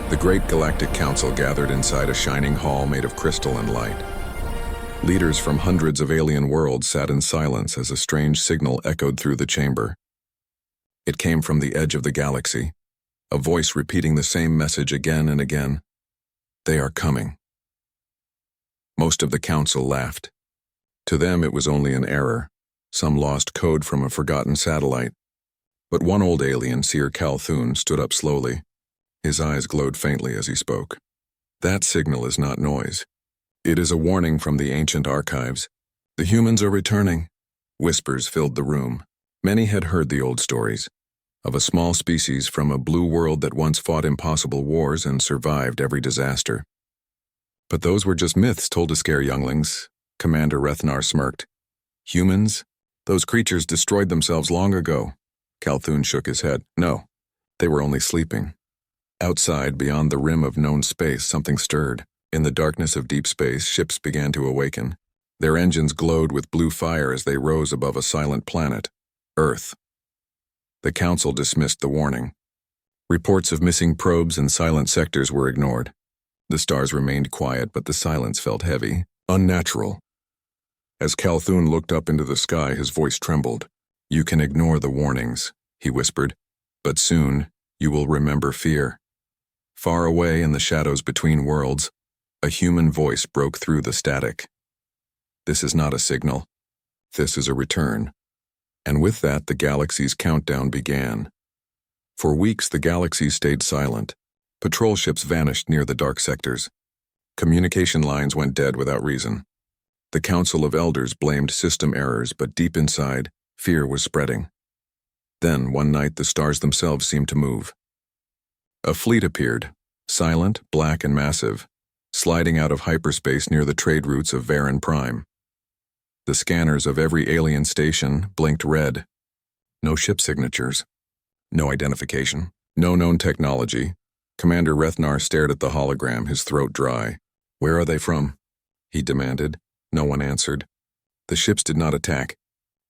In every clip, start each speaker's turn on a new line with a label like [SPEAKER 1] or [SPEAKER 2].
[SPEAKER 1] The great Galactic Council gathered inside a shining hall made of crystal and light. Leaders from hundreds of alien worlds sat in silence as a strange signal echoed through the chamber. It came from the edge of the galaxy, a voice repeating the same message again and again. They are coming. Most of the council laughed. To them it was only an error, some lost code from a forgotten satellite. But one old alien, Seer Calthun, stood up slowly. His eyes glowed faintly as he spoke. That signal is not noise. It is a warning from the ancient archives. The humans are returning. Whispers filled the room. Many had heard the old stories of a small species from a blue world that once fought impossible wars and survived every disaster. But those were just myths told to scare younglings. Commander Rethnar smirked. Humans? Those creatures destroyed themselves long ago. Calthun shook his head. No, they were only sleeping. Outside, beyond the rim of known space, something stirred. In the darkness of deep space, ships began to awaken. Their engines glowed with blue fire as they rose above a silent planet, Earth. The Council dismissed the warning. Reports of missing probes and silent sectors were ignored. The stars remained quiet, but the silence felt heavy, unnatural. As Calthun looked up into the sky, his voice trembled. You can ignore the warnings, he whispered, but soon you will remember fear. Far away in the shadows between worlds, a human voice broke through the static. This is not a signal. This is a return. And with that, the galaxy's countdown began. For weeks, the galaxy stayed silent. Patrol ships vanished near the dark sectors. Communication lines went dead without reason. The Council of Elders blamed system errors, but deep inside, fear was spreading. Then, one night, the stars themselves seemed to move. A fleet appeared, silent, black, and massive, sliding out of hyperspace near the trade routes of Varen Prime. The scanners of every alien station blinked red. No ship signatures. No identification. No known technology. Commander Rethnar stared at the hologram, his throat dry. Where are they from? He demanded. No one answered. The ships did not attack.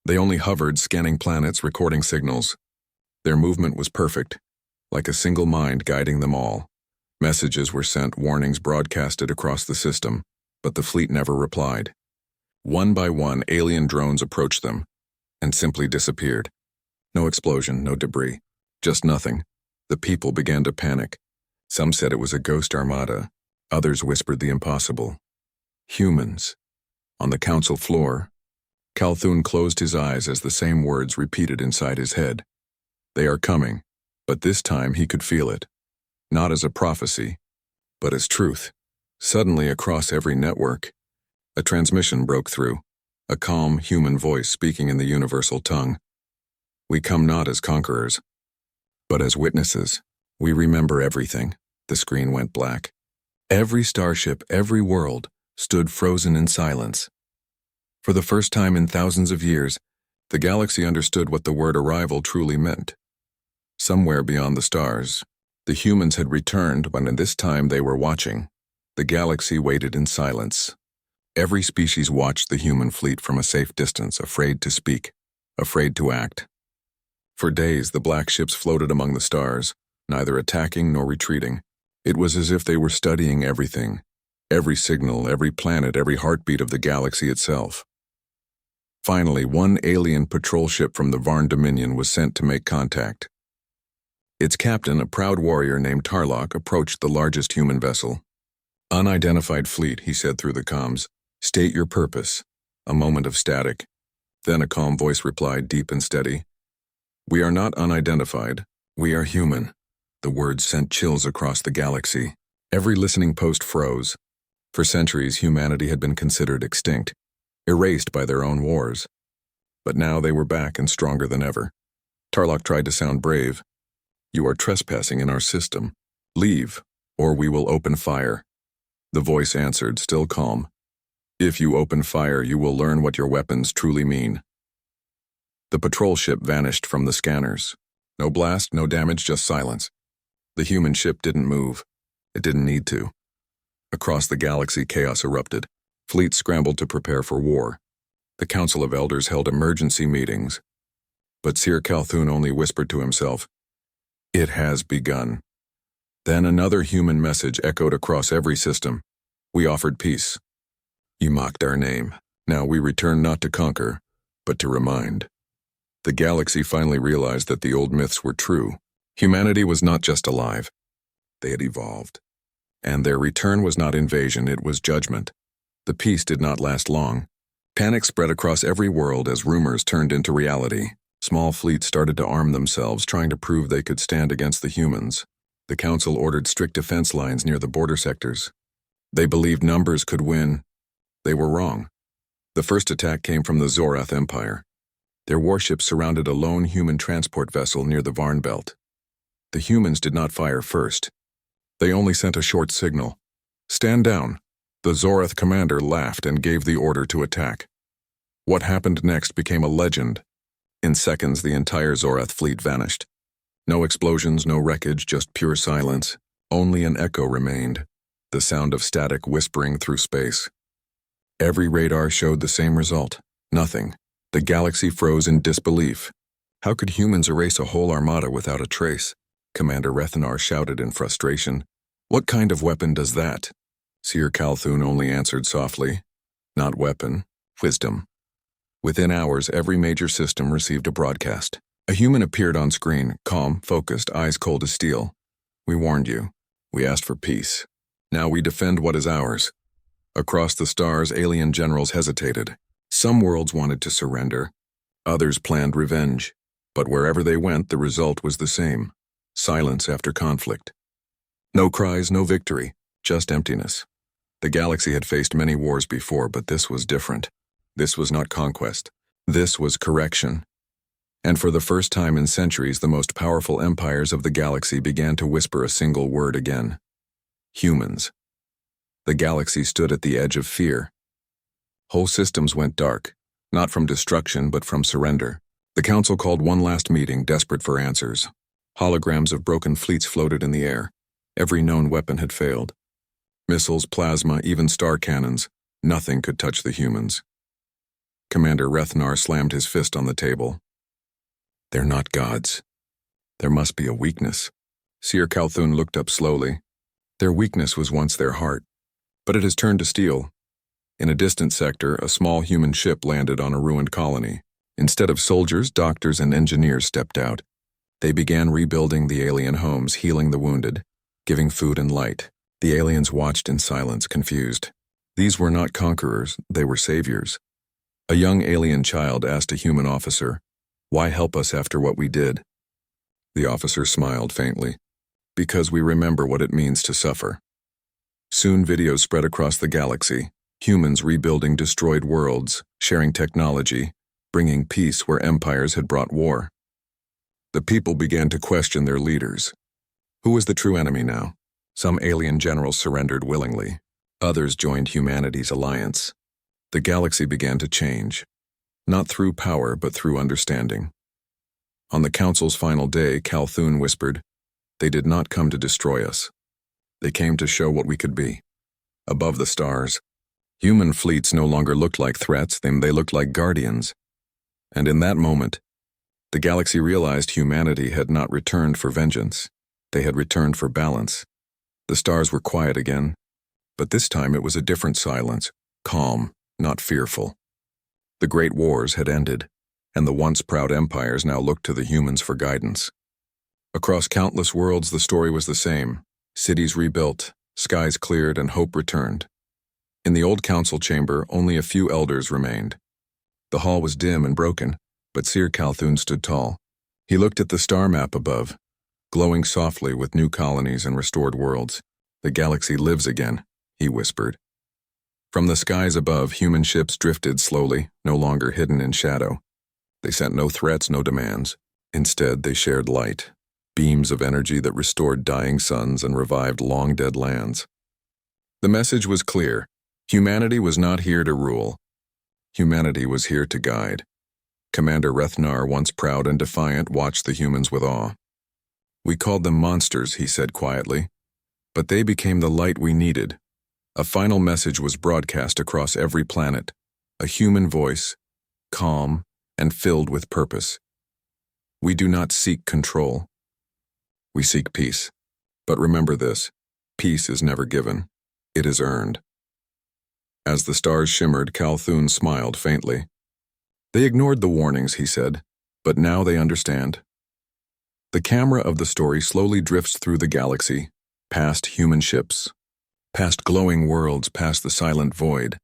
[SPEAKER 1] They only hovered, scanning planets, recording signals. Their movement was perfect, like a single mind guiding them all. Messages were sent, warnings broadcasted across the system, but the fleet never replied. One by one, alien drones approached them and simply disappeared. No explosion, no debris, just nothing. The people began to panic. Some said it was a ghost armada. Others whispered the impossible. Humans. On the council floor, Calthun closed his eyes as the same words repeated inside his head. They are coming, but this time he could feel it. Not as a prophecy, but as truth. Suddenly, across every network, a transmission broke through, a calm human voice speaking in the universal tongue. We come not as conquerors, but as witnesses. We remember everything. The screen went black. Every starship, every world, stood frozen in silence. For the first time in thousands of years, the galaxy understood what the word arrival truly meant. Somewhere beyond the stars, the humans had returned, but this time they were watching. The galaxy waited in silence. Every species watched the human fleet from a safe distance, afraid to speak, afraid to act. For days, the black ships floated among the stars, neither attacking nor retreating. It was as if they were studying everything, every signal, every planet, every heartbeat of the galaxy itself. Finally, one alien patrol ship from the Varn Dominion was sent to make contact. Its captain, a proud warrior named Tarlok, approached the largest human vessel. Unidentified fleet, he said through the comms. State your purpose. A moment of static. Then a calm voice replied, deep and steady. We are not unidentified. We are human. The words sent chills across the galaxy. Every listening post froze. For centuries, humanity had been considered extinct, erased by their own wars. But now they were back and stronger than ever. Tarlok tried to sound brave. You are trespassing in our system. Leave, or we will open fire. The voice answered, still calm. If you open fire, you will learn what your weapons truly mean. The patrol ship vanished from the scanners. No blast, no damage, just silence. The human ship didn't move. It didn't need to. Across the galaxy, chaos erupted. Fleets scrambled to prepare for war. The Council of Elders held emergency meetings. But Seer Calthun only whispered to himself, It has begun. Then another human message echoed across every system. We offered peace. You mocked our name. Now we return not to conquer, but to remind. The galaxy finally realized that the old myths were true. Humanity was not just alive. They had evolved. And their return was not invasion, it was judgment. The peace did not last long. Panic spread across every world as rumors turned into reality. Small fleets started to arm themselves, trying to prove they could stand against the humans. The council ordered strict defense lines near the border sectors. They believed numbers could win. They were wrong. The first attack came from the Zorath Empire. Their warships surrounded a lone human transport vessel near the Varn Belt. The humans did not fire first. They only sent a short signal. Stand down. The Zorath commander laughed and gave the order to attack. What happened next became a legend. In seconds, the entire Zorath fleet vanished. No explosions, no wreckage, just pure silence. Only an echo remained, the sound of static whispering through space. Every radar showed the same result. Nothing. The galaxy froze in disbelief. How could humans erase a whole armada without a trace? Commander Rethanar shouted in frustration. What kind of weapon does that? Seer Calthun only answered softly. Not weapon, wisdom. Within hours, every major system received a broadcast. A human appeared on screen, calm, focused, eyes cold as steel. We warned you. We asked for peace. Now we defend what is ours. Across the stars, alien generals hesitated. Some worlds wanted to surrender. Others planned revenge. But wherever they went, the result was the same. Silence after conflict. No cries, no victory, just emptiness. The galaxy had faced many wars before, but this was different. This was not conquest. This was correction. And for the first time in centuries, the most powerful empires of the galaxy began to whisper a single word again. Humans. The galaxy stood at the edge of fear. Whole systems went dark, not from destruction but from surrender. The council called one last meeting, desperate for answers. Holograms of broken fleets floated in the air. Every known weapon had failed. Missiles, plasma, even star cannons, nothing could touch the humans. Commander Rethanar slammed his fist on the table. They're not gods. There must be a weakness. Seer Calthun looked up slowly. Their weakness was once their heart, but it has turned to steel. In a distant sector, a small human ship landed on a ruined colony. Instead of soldiers, doctors and engineers stepped out. They began rebuilding the alien homes, healing the wounded, giving food and light. The aliens watched in silence, confused. These were not conquerors, they were saviors. A young alien child asked a human officer, "Why help us after what we did?" The officer smiled faintly. Because we remember what it means to suffer. Soon videos spread across the galaxy, humans rebuilding destroyed worlds, sharing technology, bringing peace where empires had brought war. The people began to question their leaders. Who was the true enemy now? Some alien generals surrendered willingly. Others joined humanity's alliance. The galaxy began to change, not through power but through understanding. On the council's final day, Calthun whispered, "They did not come to destroy us. They came to show what we could be. Above the stars, human fleets no longer looked like threats, they looked like guardians. And in that moment, the galaxy realized humanity had not returned for vengeance. They had returned for balance. The stars were quiet again, but this time it was a different silence, calm, not fearful. The great wars had ended, and the once proud empires now looked to the humans for guidance. Across countless worlds, the story was the same. Cities rebuilt, skies cleared, and hope returned. In the old council chamber, only a few elders remained. The hall was dim and broken, but Seer Calthun stood tall. He looked at the star map above, glowing softly with new colonies and restored worlds. "The galaxy lives again," he whispered. From the skies above, human ships drifted slowly, no longer hidden in shadow. They sent no threats, no demands. Instead, they shared light, beams of energy that restored dying suns and revived long-dead lands. The message was clear. Humanity was not here to rule. Humanity was here to guide. Commander Rethanar, once proud and defiant, watched the humans with awe. "We called them monsters," he said quietly, "but they became the light we needed." A final message was broadcast across every planet, a human voice, calm and filled with purpose. "We do not seek control. We seek peace." But remember this, peace is never given. It is earned. As the stars shimmered, Calhoun smiled faintly. They ignored the warnings, he said, but now they understand. The camera of the story slowly drifts through the galaxy, past human ships, past glowing worlds, past the silent void,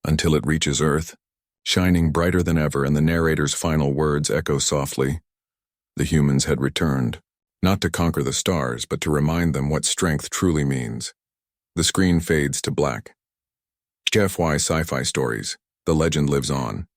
[SPEAKER 1] until it reaches Earth, shining brighter than ever, and the narrator's final words echo softly. The humans had returned, not to conquer the stars, but to remind them what strength truly means. The screen fades to black. HFY Sci-Fi Stories, the legend lives on.